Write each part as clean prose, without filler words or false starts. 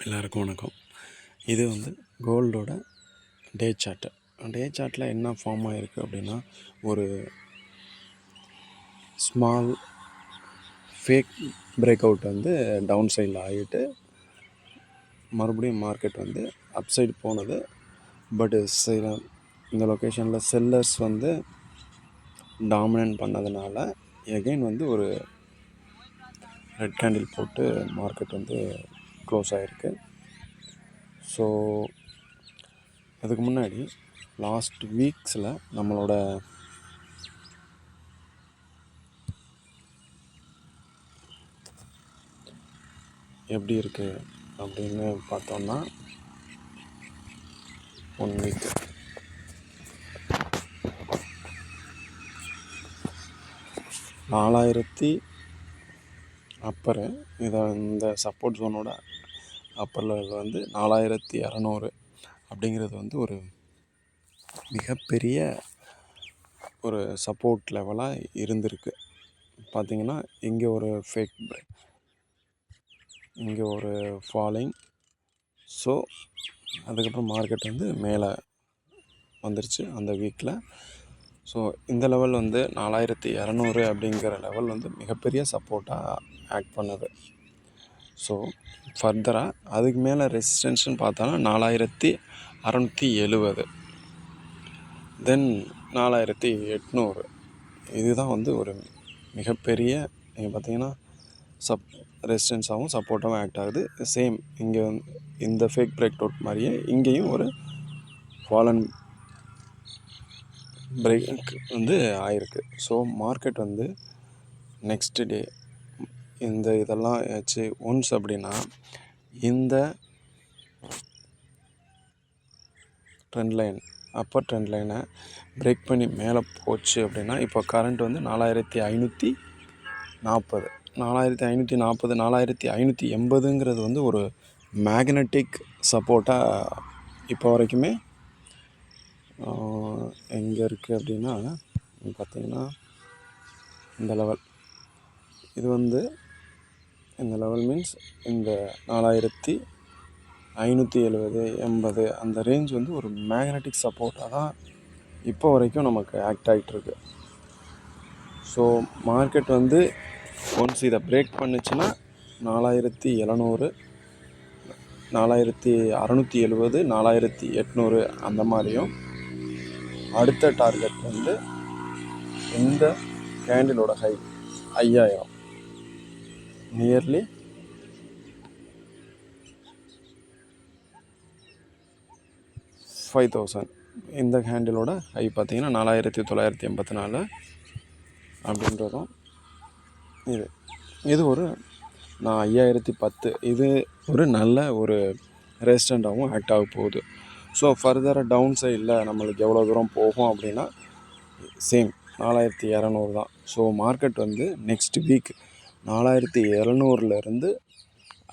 எல்லாருக்கும் வணக்கம். இது வந்து கோல்டோட டே சார்ட்டு. டே சார்ட்டில் என்ன ஃபார்ம் ஆகிருக்கு அப்படின்னா, ஒரு ஸ்மால் ஃபேக் பிரேக் அவுட் வந்து டவுன் சைடில் ஆகிட்டு மறுபடியும் மார்க்கெட் வந்து அப் சைடு போனது. பட் இந்த லொக்கேஷனில் செல்லர்ஸ் வந்து டாமினன்ட் பண்ணதுனால எகைன் வந்து ஒரு ரெட் கேண்டில் போட்டு மார்க்கெட் வந்து க்ளோஸ் ஆகிருக்கு. ஸோ அதுக்கு முன்னாடி லாஸ்ட் வீக்ஸில் நம்மளோட எப்படி இருக்குது அப்படின்னு பார்த்தோன்னா, 1 வீக் அப்பர் இந்த சப்போர்ட் ஜோனோட அப்பர் லெவல் வந்து 4200 அப்படிங்கிறது வந்து ஒரு மிகப்பெரிய ஒரு சப்போர்ட் லெவலாக இருந்திருக்கு. பார்த்திங்கன்னா இங்கே ஒரு ஃபேக் பிரேக், இங்கே ஒரு ஃபாலிங். ஸோ அதுக்கப்புறம் மார்க்கெட் வந்து மேலே வந்துருச்சு அந்த வீக்கில். ஸோ இந்த லெவல் வந்து 4200 அப்படிங்கிற லெவல் வந்து மிகப்பெரிய சப்போர்ட்டாக ஆக்ட் பண்ணுது. ஸோ ஃபர்தராக அதுக்கு மேலே ரெசிஸ்டன்ஸ்னு பார்த்தோன்னா 4670, தென் 4800. இதுதான் வந்து ஒரு மிகப்பெரிய, நீங்கள் பார்த்தீங்கன்னா ரெசிஸ்டன்ஸாகவும் சப்போர்ட்டாகவும் ஆக்ட் ஆகுது. சேம் இங்கே இந்த ஃபேக் பிரேக் அவுட் மாதிரியே இங்கேயும் ஒரு ஃபாலன் பிரேக் வந்து ஆயிருக்கு. ஸோ மார்க்கெட் வந்து நெக்ஸ்ட் டே இதெல்லாம் ஆச்சு ஒன்ஸ் அப்படின்னா, இந்த ட்ரெண்ட் லைன், அப்பர் ட்ரெண்ட் லைனை பிரேக் பண்ணி மேலே போச்சு அப்படின்னா, இப்போ கரண்ட் வந்து 4540, 4580 வந்து ஒரு மேக்னெட்டிக் சப்போர்ட்டாக இப்போ வரைக்குமே எங்கே இருக்குது அப்படின்னா, பார்த்திங்கன்னா இந்த லெவல், இது வந்து இந்த லெவல் மீன்ஸ் இந்த 4570, 80 அந்த ரேஞ்ச் வந்து ஒரு மேக்னெட்டிக் சப்போர்ட்டாக தான் இப்போ வரைக்கும் நமக்கு ஆக்ட் ஆகிட்டுருக்கு. ஸோ மார்க்கெட் வந்து ஒன்ஸ் இதை பிரேக் பண்ணுச்சுன்னா 4700, 4670, 4800 அந்த மாதிரியும், அடுத்த டார்கெட் வந்து இந்த கேண்டிலோட ஹை 5000, நியர்லி 5000. இந்த கேண்டிலோட ஹை பார்த்திங்கன்னா 4984 அப்படின்றதும் இது ஒரு 5010. இது ஒரு நல்ல ஒரு ரெசிஸ்டண்ட்டாகவும் ஆக்ட் ஆக போகுது. ஸோ ஃபர்தராக டவுன் சைடில் நம்மளுக்கு எவ்வளோ தூரம் போகும் அப்படின்னா சேம் 4200 தான். ஸோ மார்க்கெட் வந்து நெக்ஸ்ட் வீக் 4200லேருந்து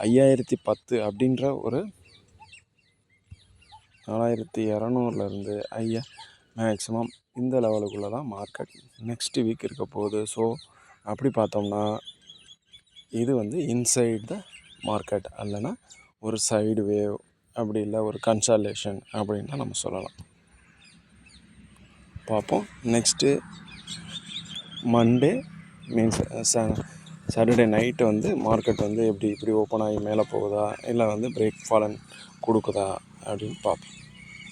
5010 அப்படின்ற ஒரு 4200லேருந்து மேக்ஸிமம் இந்த லெவலுக்குள்ளே தான் மார்க்கெட் நெக்ஸ்ட் வீக் இருக்க போகுது. ஸோ அப்படி பார்த்தோம்னா இது வந்து இன்சைட் த மார்க்கெட், அல்லனா ஒரு சைடு வேவ், அப்படி இல்லை ஒரு கன்சாலேஷன் அப்படின்னு தான் நம்ம சொல்லலாம். பார்ப்போம். Next Monday means Saturday night வந்து மார்க்கெட் வந்து இப்படி ஓப்பன் ஆகி மேலே போகுதா, இல்லை வந்து பிரேக் ஃபாலன் கொடுக்குதா அப்படின்னு பார்ப்போம்.